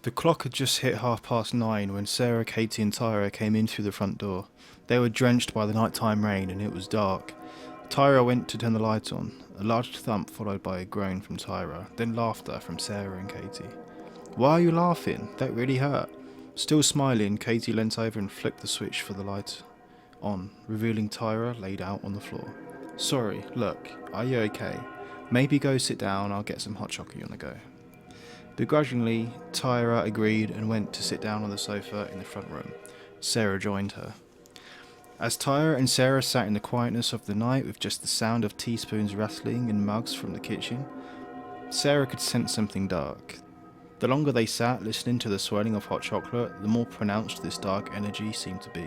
The clock had just hit 9:30 when Sarah, Katie, and Tyra came in through the front door. They were drenched by the nighttime rain and it was dark. Tyra went to turn the lights on. A large thump followed by a groan from Tyra, then laughter from Sarah and Katie. Why are you laughing? That really hurt. Still smiling, Katie leant over and flicked the switch for the light on, revealing Tyra laid out on the floor. Sorry, look, are you okay? Maybe go sit down, I'll get some hot chocolate on the go. Begrudgingly, Tyra agreed and went to sit down on the sofa in the front room. Sarah joined her. As Tyra and Sarah sat in the quietness of the night with just the sound of teaspoons rattling in mugs from the kitchen, Sarah could sense something dark. The longer they sat, listening to the swirling of hot chocolate, the more pronounced this dark energy seemed to be.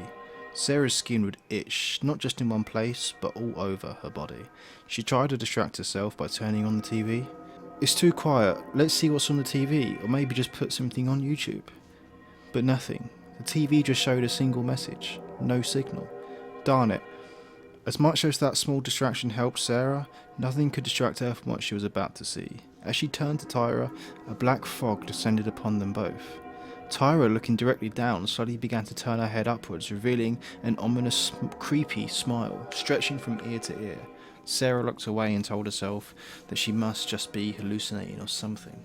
Sarah's skin would itch, not just in one place, but all over her body. She tried to distract herself by turning on the TV. It's too quiet, let's see what's on the TV, or maybe just put something on YouTube. But nothing. The TV just showed a single message. No signal. Darn it. As much as that small distraction helped Sarah, nothing could distract her from what she was about to see. As she turned to Tyra, a black fog descended upon them both. Tyra, looking directly down, slowly began to turn her head upwards, revealing an ominous, creepy smile, stretching from ear to ear. Sarah looked away and told herself that she must just be hallucinating or something.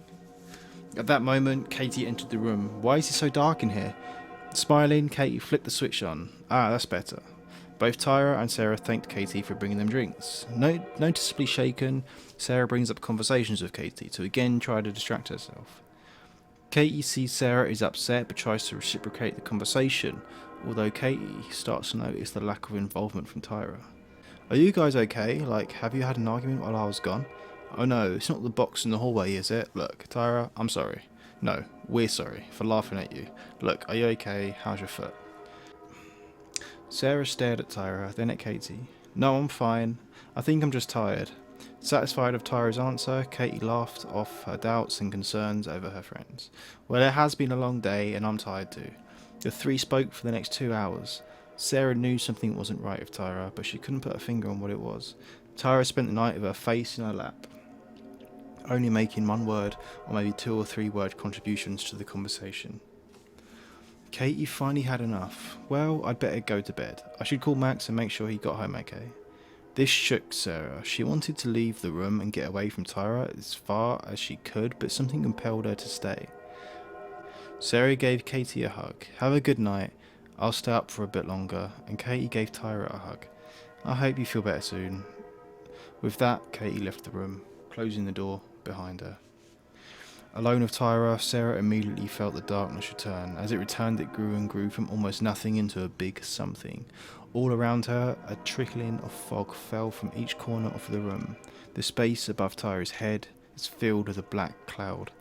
At that moment, Katie entered the room. Why is it so dark in here? Smiling, Katie flicked the switch on. Ah, that's better. Both Tyra and Sarah thanked Katie for bringing them drinks. Noticeably shaken, Sarah brings up conversations with Katie to again try to distract herself. Katie sees Sarah is upset but tries to reciprocate the conversation, although Katie starts to notice the lack of involvement from Tyra. Are you guys okay? Like, have you had an argument while I was gone? Oh no, it's not the box in the hallway, is it? Look, Tyra, I'm sorry. No, we're sorry for laughing at you. Look, are you okay? How's your foot? Sarah stared at Tyra, then at Katie. No, I'm fine. I think I'm just tired. Satisfied with Tyra's answer, Katie laughed off her doubts and concerns over her friends. Well, it has been a long day, and I'm tired too. The three spoke for the next 2 hours. Sarah knew something wasn't right with Tyra, but she couldn't put a finger on what it was. Tyra spent the night with her face in her lap, only making one word or maybe 2 or 3 word contributions to the conversation. Katie finally had enough. Well, I'd better go to bed. I should call Max and make sure he got home okay. This shook Sarah. She wanted to leave the room and get away from Tyra as far as she could, but something compelled her to stay. Sarah gave Katie a hug. Have a good night. I'll stay up for a bit longer, and Katie gave Tyra a hug. I hope you feel better soon. With that, Katie left the room, closing the door behind her. Alone with Tyra, Sarah immediately felt the darkness return. As it returned, it grew and grew from almost nothing into a big something. All around her, a trickling of fog fell from each corner of the room. The space above Tyra's head is filled with a black cloud.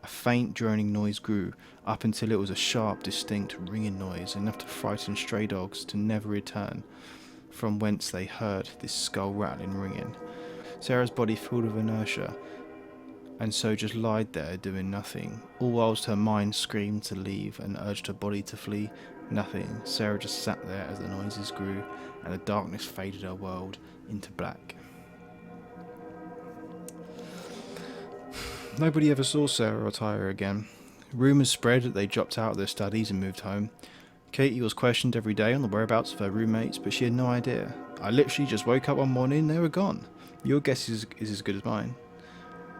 A faint droning noise grew, up until it was a sharp, distinct ringing noise, enough to frighten stray dogs to never return from whence they heard this skull-rattling ringing. Sarah's body filled with inertia, and so just lied there doing nothing, all whilst her mind screamed to leave and urged her body to flee. Nothing. Sarah just sat there as the noises grew and the darkness faded her world into black. Nobody ever saw Sarah or Tyra again. Rumours spread that they dropped out of their studies and moved home. Katie was questioned every day on the whereabouts of her roommates, but she had no idea. I literally just woke up one morning and they were gone. Your guess is as good as mine.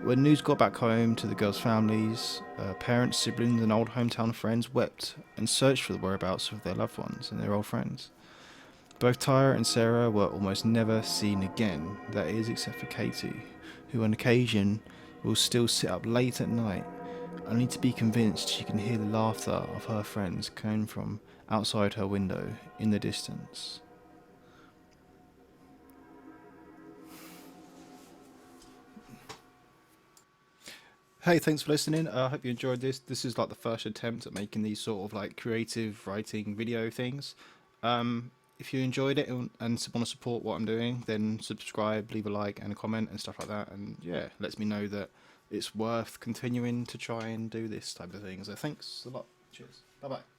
When news got back home to the girls' families, parents, siblings and old hometown friends wept and searched for the whereabouts of their loved ones and their old friends. Both Tyra and Sarah were almost never seen again, that is, except for Katie, who on occasion will still sit up late at night, only to be convinced she can hear the laughter of her friends coming from outside her window in the distance. Hey, thanks for listening. I hope you enjoyed this. This is like the first attempt at making these sort of like creative writing video things. If you enjoyed it and want to support what I'm doing, then subscribe, leave a like and a comment and stuff like that. And yeah, lets me know that it's worth continuing to try and do this type of thing. So thanks a lot. Cheers. Bye bye.